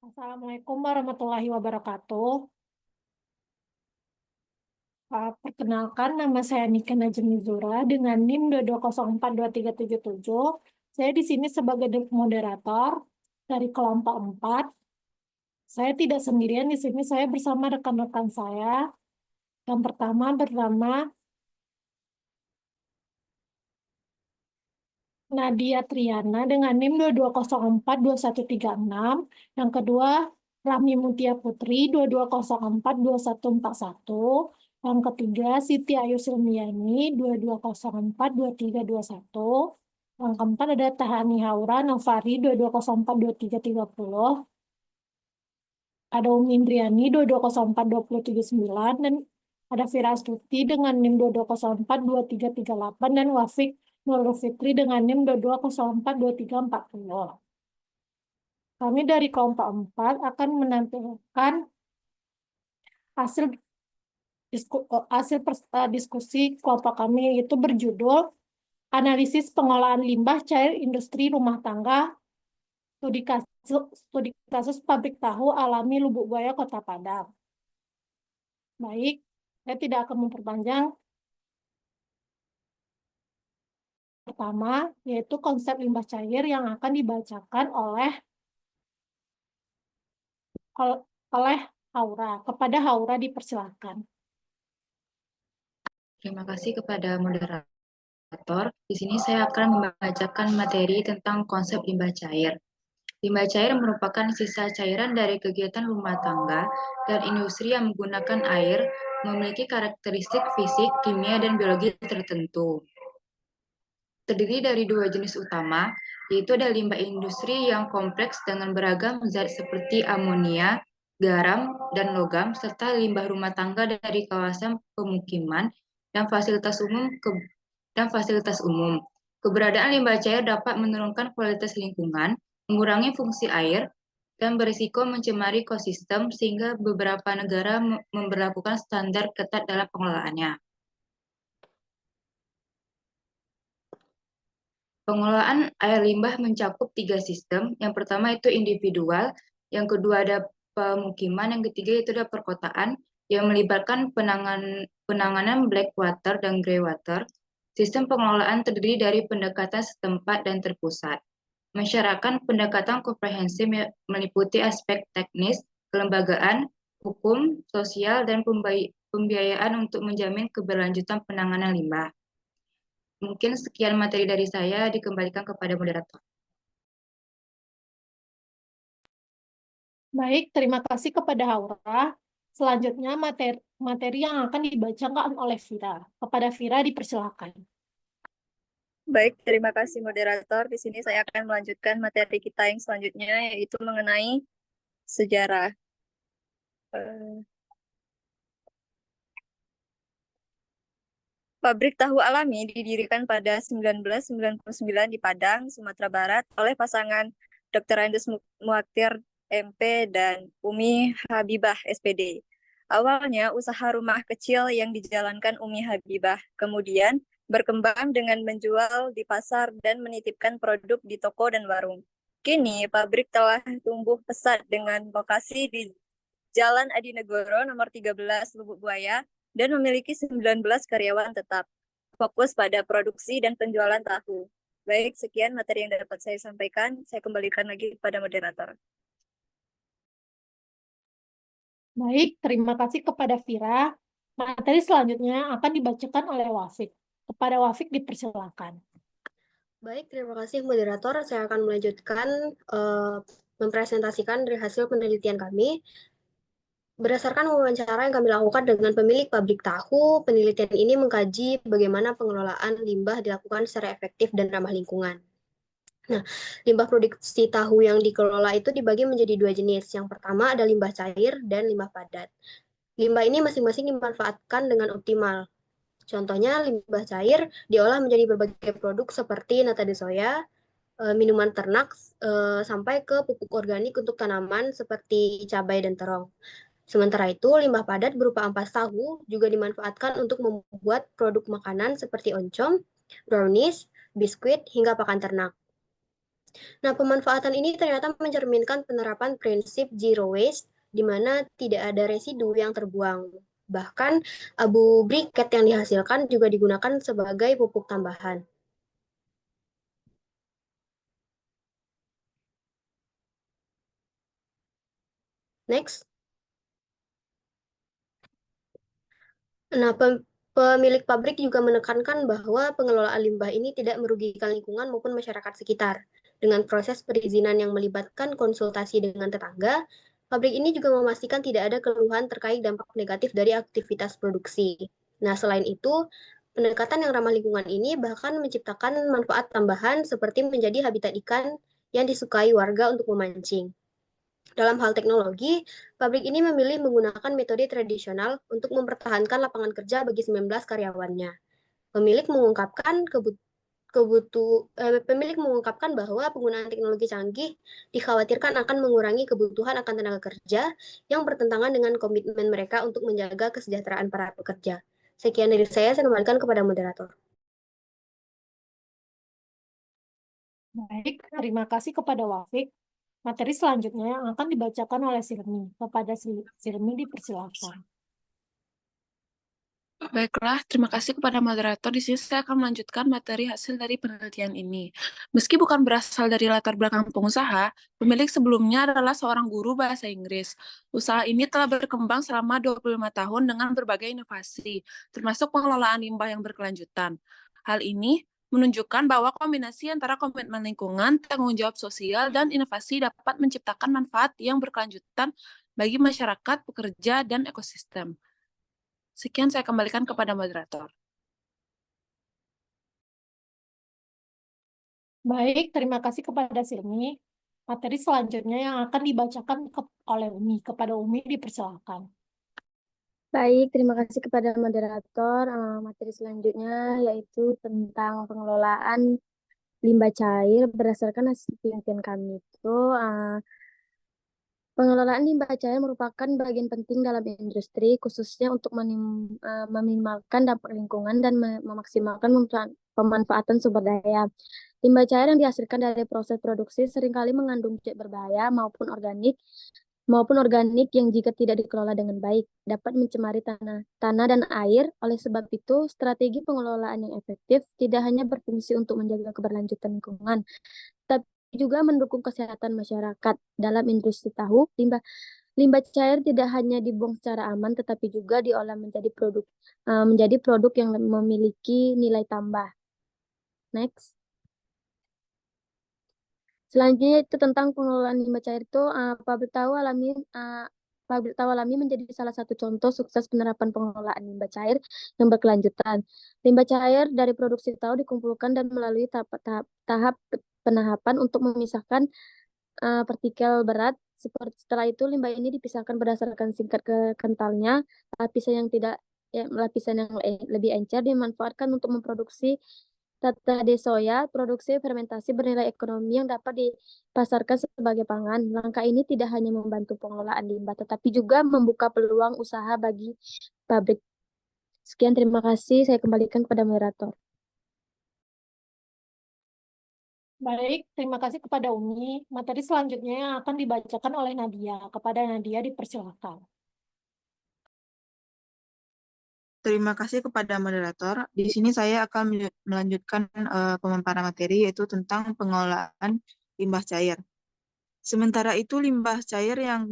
Assalamualaikum warahmatullahi wabarakatuh. Perkenalkan, nama saya Nika Najmi Zura dengan NIM 2204237. Saya di sini sebagai moderator dari kelompok 4. Saya tidak sendirian di sini, saya bersama rekan-rekan saya. Yang pertama bernama Nadia Triana dengan NIM 220424136. Yang kedua, Rami Mutia Putri 22042141. Yang ketiga, Siti Ayu Silmiani 22042321. Yang keempat ada Tahani Haura Novari 22042330. Ada Umi Indriani 22042079 dan ada Fira Astuti dengan NIM 22042338 dan Wafik Nurul Fitri dengan NIM 22042340. Kami dari kelompok 4 akan menampilkan hasil diskusi kelompok kami, yaitu berjudul Analisis Pengolahan Limbah Cair Industri Rumah Tangga Studi kasus pabrik tahu alami Lubuk Buaya Kota Padang. Baik, saya tidak akan memperpanjang. Pertama, yaitu konsep limbah cair yang akan dibacakan oleh Haura. Kepada Haura dipersilakan. Terima kasih kepada moderator. Di sini saya akan membacakan materi tentang konsep limbah cair. Limbah cair merupakan sisa cairan dari kegiatan rumah tangga dan industri yang menggunakan air, memiliki karakteristik fisik, kimia, dan biologi tertentu. Terdiri dari dua jenis utama, yaitu ada limbah industri yang kompleks dengan beragam zat seperti amonia, garam, dan logam, serta limbah rumah tangga dari kawasan pemukiman dan fasilitas umum. Keberadaan limbah cair dapat menurunkan kualitas lingkungan, mengurangi fungsi air, dan berisiko mencemari ekosistem sehingga beberapa negara memberlakukan standar ketat dalam pengelolaannya. Pengelolaan air limbah mencakup 3 sistem. Yang pertama itu individual, yang kedua ada pemukiman, yang ketiga itu ada perkotaan yang melibatkan penanganan black water dan grey water. Sistem pengelolaan terdiri dari pendekatan setempat dan terpusat. Masyarakat pendekatan komprehensif meliputi aspek teknis, kelembagaan, hukum, sosial, dan pembiayaan untuk menjamin keberlanjutan penanganan limbah. Mungkin sekian materi dari saya, dikembalikan kepada moderator. Baik, terima kasih kepada Haura. Selanjutnya materi yang akan dibacakan oleh Vira. Kepada Vira dipersilakan. Baik, terima kasih moderator. Di sini saya akan melanjutkan materi kita yang selanjutnya, yaitu mengenai sejarah. Pabrik tahu alami didirikan pada 1999 di Padang, Sumatera Barat oleh pasangan Dr. Andes Muaktir MP dan Umi Habibah SPD. Awalnya usaha rumah kecil yang dijalankan Umi Habibah, kemudian berkembang dengan menjual di pasar dan menitipkan produk di toko dan warung. Kini pabrik telah tumbuh pesat dengan lokasi di Jalan Adinegoro nomor 13 Lubuk Buaya dan memiliki 19 karyawan tetap, fokus pada produksi dan penjualan tahu. Baik, sekian materi yang dapat saya sampaikan. Saya kembalikan lagi kepada moderator. Baik, terima kasih kepada Vira. Materi selanjutnya akan dibacakan oleh Wafik. Kepada Wafik dipersilakan. Baik, terima kasih moderator. Saya akan melanjutkan mempresentasikan dari hasil penelitian kami. Berdasarkan wawancara yang kami lakukan dengan pemilik pabrik tahu, penelitian ini mengkaji bagaimana pengelolaan limbah dilakukan secara efektif dan ramah lingkungan. Nah, limbah produksi tahu yang dikelola itu dibagi menjadi dua jenis. Yang pertama ada limbah cair dan limbah padat. Limbah ini masing-masing dimanfaatkan dengan optimal. Contohnya limbah cair diolah menjadi berbagai produk seperti nata de soya, minuman ternak, sampai ke pupuk organik untuk tanaman seperti cabai dan terong. Sementara itu, limbah padat berupa ampas tahu juga dimanfaatkan untuk membuat produk makanan seperti oncom, brownies, biskuit, hingga pakan ternak. Nah, pemanfaatan ini ternyata mencerminkan penerapan prinsip zero waste, di mana tidak ada residu yang terbuang. Bahkan, abu briket yang dihasilkan juga digunakan sebagai pupuk tambahan. Next. Nah, pemilik pabrik juga menekankan bahwa pengelolaan limbah ini tidak merugikan lingkungan maupun masyarakat sekitar. Dengan proses perizinan yang melibatkan konsultasi dengan tetangga, pabrik ini juga memastikan tidak ada keluhan terkait dampak negatif dari aktivitas produksi. Nah, selain itu, pendekatan yang ramah lingkungan ini bahkan menciptakan manfaat tambahan seperti menjadi habitat ikan yang disukai warga untuk memancing. Dalam hal teknologi, pabrik ini memilih menggunakan metode tradisional untuk mempertahankan lapangan kerja bagi 19 karyawannya. Pemilik mengungkapkan pemilik mengungkapkan bahwa penggunaan teknologi canggih dikhawatirkan akan mengurangi kebutuhan akan tenaga kerja yang bertentangan dengan komitmen mereka untuk menjaga kesejahteraan para pekerja. Sekian dari saya kembalikan kepada moderator. Baik, terima kasih kepada Wafik. Materi selanjutnya yang akan dibacakan oleh Sirmi. Kepada Sirmi dipersilakan. Baiklah, terima kasih kepada moderator. Di sini saya akan melanjutkan materi hasil dari penelitian ini. Meski bukan berasal dari latar belakang pengusaha, pemilik sebelumnya adalah seorang guru bahasa Inggris. Usaha ini telah berkembang selama 25 tahun dengan berbagai inovasi, termasuk pengelolaan limbah yang berkelanjutan. Hal ini menunjukkan bahwa kombinasi antara komitmen lingkungan, tanggung jawab sosial, dan inovasi dapat menciptakan manfaat yang berkelanjutan bagi masyarakat, pekerja, dan ekosistem. Sekian saya kembalikan kepada moderator. Baik, terima kasih kepada Sirmi. Materi selanjutnya yang akan dibacakan oleh Umi. Kepada Umi dipersilakan. Baik, terima kasih kepada moderator. Materi selanjutnya yaitu tentang pengelolaan limbah cair berdasarkan hasil penelitian kami itu. Pengelolaan limbah cair merupakan bagian penting dalam industri, khususnya untuk meminimalkan dampak lingkungan dan memaksimalkan pemanfaatan sumber daya. Limbah cair yang dihasilkan dari proses produksi seringkali mengandung zat berbahaya maupun organik yang jika tidak dikelola dengan baik dapat mencemari tanah dan air. Oleh sebab itu, strategi pengelolaan yang efektif tidak hanya berfungsi untuk menjaga keberlanjutan lingkungan, tapi juga mendukung kesehatan masyarakat. Dalam industri tahu, limbah cair tidak hanya dibuang secara aman, tetapi juga diolah menjadi produk yang memiliki nilai tambah. Next. Selanjutnya itu tentang pengelolaan limbah cair itu, pabrik tahu alami menjadi salah satu contoh sukses penerapan pengelolaan limbah cair yang berkelanjutan. Limbah cair dari produksi tahu dikumpulkan dan melalui tahap penahapan untuk memisahkan partikel berat. Setelah itu limbah ini dipisahkan berdasarkan tingkat kentalnya. Lapisan yang lebih encer dimanfaatkan untuk memproduksi tata de soya, produksi fermentasi bernilai ekonomi yang dapat dipasarkan sebagai pangan. Langkah ini tidak hanya membantu pengelolaan limbah, tetapi juga membuka peluang usaha bagi pabrik. Sekian, terima kasih. Saya kembalikan kepada moderator. Baik, terima kasih kepada Umi. Materi selanjutnya yang akan dibacakan oleh Nadia. Kepada Nadia dipersilakan. Terima kasih kepada moderator. Di sini saya akan melanjutkan pemaparan materi yaitu tentang pengelolaan limbah cair. Sementara itu limbah cair yang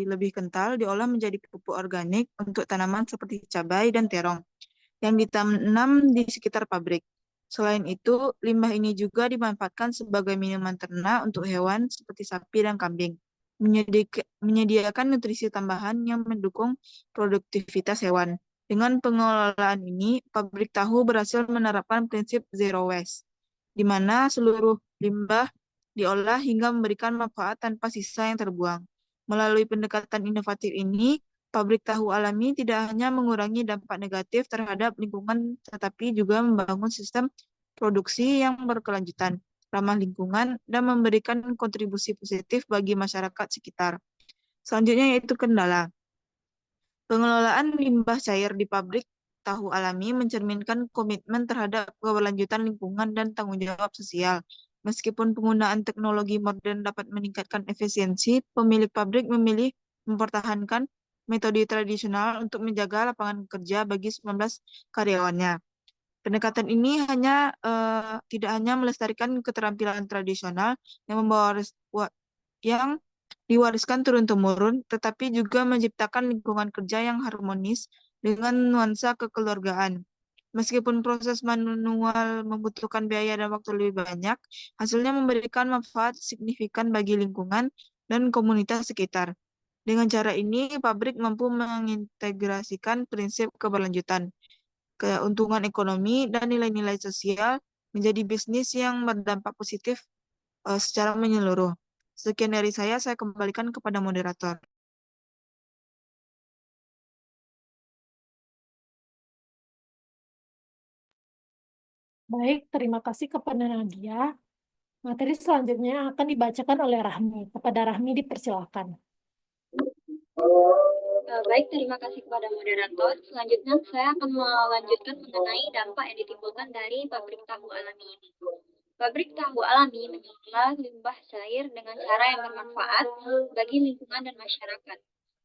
lebih kental diolah menjadi pupuk organik untuk tanaman seperti cabai dan terong yang ditanam di sekitar pabrik. Selain itu, limbah ini juga dimanfaatkan sebagai minuman ternak untuk hewan seperti sapi dan kambing, menyediakan nutrisi tambahan yang mendukung produktivitas hewan. Dengan pengelolaan ini, pabrik tahu berhasil menerapkan prinsip zero waste, di mana seluruh limbah diolah hingga memberikan manfaat tanpa sisa yang terbuang. Melalui pendekatan inovatif ini, pabrik tahu alami tidak hanya mengurangi dampak negatif terhadap lingkungan, tetapi juga membangun sistem produksi yang berkelanjutan, ramah lingkungan, dan memberikan kontribusi positif bagi masyarakat sekitar. Selanjutnya yaitu kendala. Pengelolaan limbah cair di pabrik tahu alami mencerminkan komitmen terhadap keberlanjutan lingkungan dan tanggung jawab sosial. Meskipun penggunaan teknologi modern dapat meningkatkan efisiensi, pemilik pabrik memilih mempertahankan metode tradisional untuk menjaga lapangan kerja bagi 19 karyawannya. Pendekatan ini tidak hanya melestarikan keterampilan tradisional yang diwariskan turun-temurun, tetapi juga menciptakan lingkungan kerja yang harmonis dengan nuansa kekeluargaan. Meskipun proses manual membutuhkan biaya dan waktu lebih banyak, hasilnya memberikan manfaat signifikan bagi lingkungan dan komunitas sekitar. Dengan cara ini, pabrik mampu mengintegrasikan prinsip keberlanjutan, keuntungan ekonomi, dan nilai-nilai sosial menjadi bisnis yang berdampak positif secara menyeluruh. Sekian dari saya kembalikan kepada moderator. Baik, terima kasih kepada Nadia. Materi selanjutnya akan dibacakan oleh Rahmi. Kepada Rahmi dipersilakan. Baik, terima kasih kepada moderator. Selanjutnya saya akan melanjutkan mengenai dampak yang ditimbulkan dari pabrik tahu alami ini. Pabrik tahu alami mengelola limbah cair dengan cara yang bermanfaat bagi lingkungan dan masyarakat.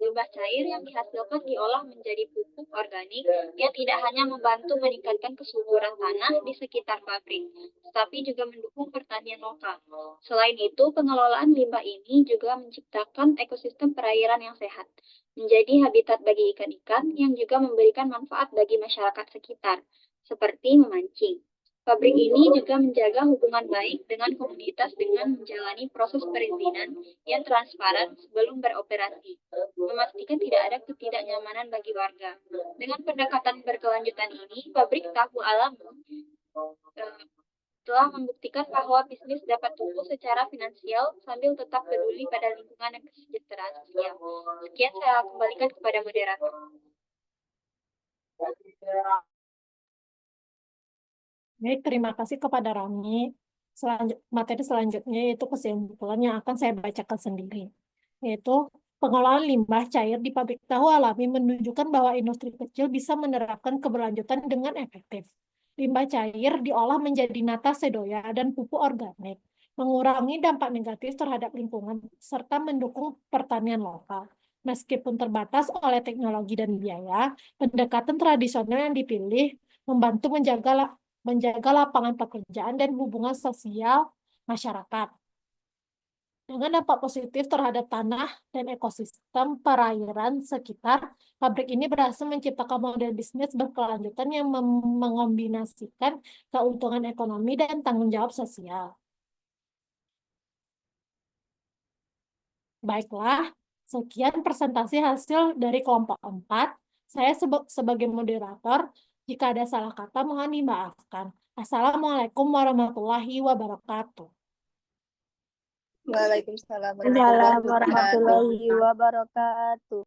Limbah cair yang dihasilkan diolah menjadi pupuk organik yang tidak hanya membantu meningkatkan kesuburan tanah di sekitar pabrik, tetapi juga mendukung pertanian lokal. Selain itu, pengelolaan limbah ini juga menciptakan ekosistem perairan yang sehat, menjadi habitat bagi ikan-ikan yang juga memberikan manfaat bagi masyarakat sekitar, seperti memancing. Pabrik ini juga menjaga hubungan baik dengan komunitas dengan menjalani proses perizinan yang transparan sebelum beroperasi, memastikan tidak ada ketidaknyamanan bagi warga. Dengan pendekatan berkelanjutan ini, pabrik tahu alami telah membuktikan bahwa bisnis dapat tumbuh secara finansial sambil tetap peduli pada lingkungan dan kesejahteraan sosial. Sekian saya kembalikan kepada moderator. Baik, terima kasih kepada Rami. Materi selanjutnya yaitu kesimpulan yang akan saya bacakan sendiri. Yaitu pengelolaan limbah cair di pabrik tahu alami menunjukkan bahwa industri kecil bisa menerapkan keberlanjutan dengan efektif. Limbah cair diolah menjadi nata sedoya dan pupuk organik, mengurangi dampak negatif terhadap lingkungan, serta mendukung pertanian lokal. Meskipun terbatas oleh teknologi dan biaya, pendekatan tradisional yang dipilih membantu menjaga lapangan pekerjaan dan hubungan sosial masyarakat. Dengan dampak positif terhadap tanah dan ekosistem perairan sekitar, pabrik ini berhasil menciptakan model bisnis berkelanjutan yang mengombinasikan keuntungan ekonomi dan tanggung jawab sosial. Baiklah, sekian presentasi hasil dari kelompok 4. Saya sebagai moderator, jika ada salah kata mohon dimaafkan. Assalamualaikum warahmatullahi wabarakatuh. Waalaikumsalam Assalamualaikum warahmatullahi wabarakatuh.